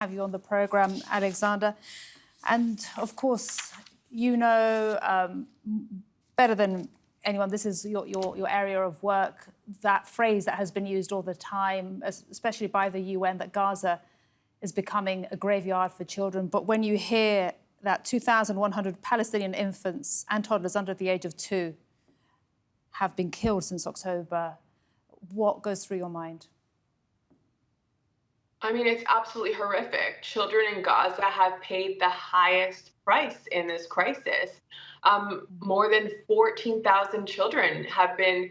Have you on the program, Alexandra. And of course, you know better than anyone, this is your area of work, that phrase that has been used all the time, especially by the UN, that Gaza is becoming a graveyard for children. But when you hear that 2,100 Palestinian infants and toddlers under the age of 2 have been killed since October, what goes through your mind? I mean, it's absolutely horrific. Children in Gaza have paid the highest price in this crisis. More than 14,000 children have been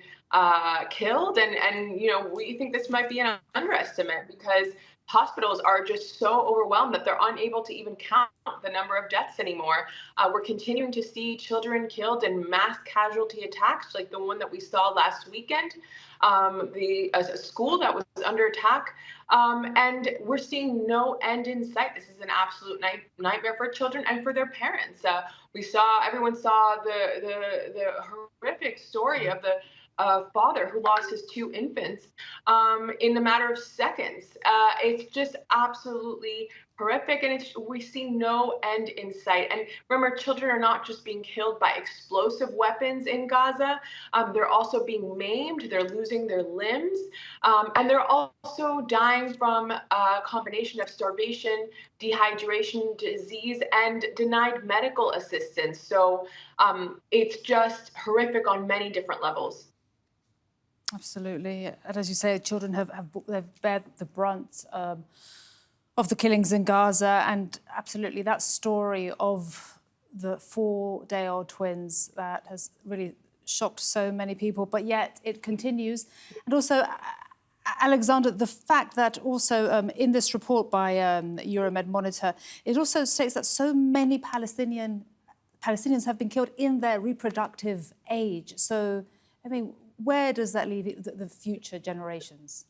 killed, and we think this might be an underestimate because hospitals are just so overwhelmed that they're unable to even count the number of deaths anymore. We're continuing to see children killed in mass casualty attacks, like the one that we saw last weekend, a school that was under attack, and we're seeing no end in sight. This is an absolute nightmare for children and for their parents. Everyone saw the horrific story of the father who lost his 2 infants in a matter of seconds. It's just absolutely horrific, and we see no end in sight. And remember, children are not just being killed by explosive weapons in Gaza. They're also being maimed. They're losing their limbs, and they're also dying from a combination of starvation, dehydration, disease, and denied medical assistance. So it's just horrific on many different levels. Absolutely. And as you say, children have bared the brunt of the killings in Gaza. And absolutely, that story of the 4-day-old twins that has really shocked so many people, but yet it continues. And also, Alexandra, the fact that also in this report by Euromed Monitor, it also states that so many Palestinians have been killed in their reproductive age. So, I mean, where does that leave the future generations?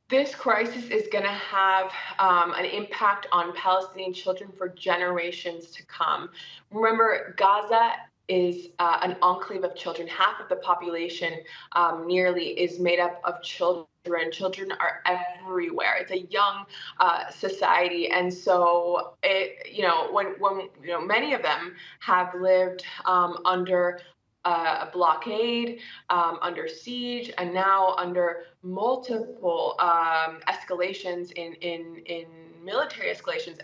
This crisis is going to have an impact on Palestinian children for generations to come. Remember, Gaza is an enclave of children. Half of the population nearly is made up of children. Children are everywhere. It's a young society, and so when many of them have lived under a blockade, under siege, and now under multiple escalations in military escalations.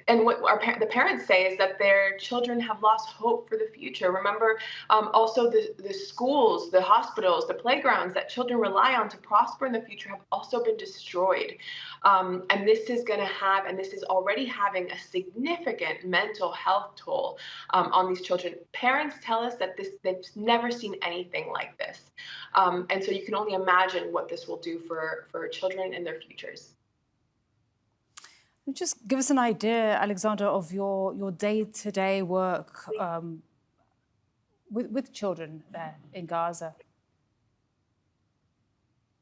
And what the parents say is that their children have lost hope for the future. Remember, also the schools, the hospitals, the playgrounds that children rely on to prosper in the future have also been destroyed. And this is going to have, and this is already having, a significant mental health toll on these children. Parents tell us that they've never seen anything like this. And so you can only imagine what this will do for children and their futures. Just give us an idea, Alexandra, of your day-to-day work with children there in Gaza.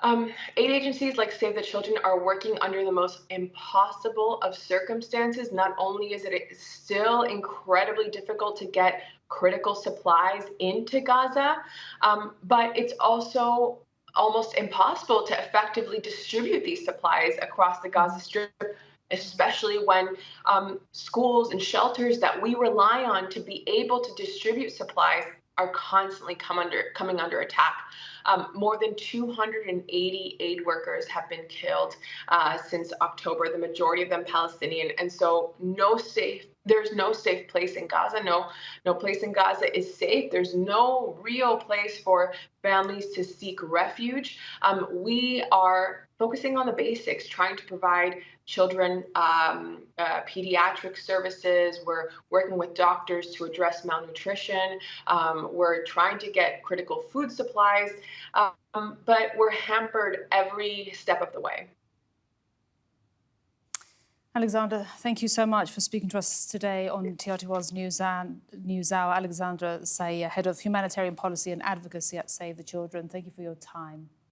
Aid agencies like Save the Children are working under the most impossible of circumstances. Not only is it still incredibly difficult to get critical supplies into Gaza, but it's also almost impossible to effectively distribute these supplies across the Gaza Strip, especially when schools and shelters that we rely on to be able to distribute supplies are constantly coming under attack. More than 280 aid workers have been killed since October, the majority of them Palestinian. And so there's no safe place in Gaza. No place in Gaza is safe. There's no real place for families to seek refuge. We are focusing on the basics, trying to provide children pediatric services. We're working with doctors to address malnutrition. We're trying to get critical food supplies, but we're hampered every step of the way. Alexandra, thank you so much for speaking to us today on TRT1's NewsHour. Alexandra Saieh, Head of Humanitarian Policy and Advocacy at Save the Children. Thank you for your time.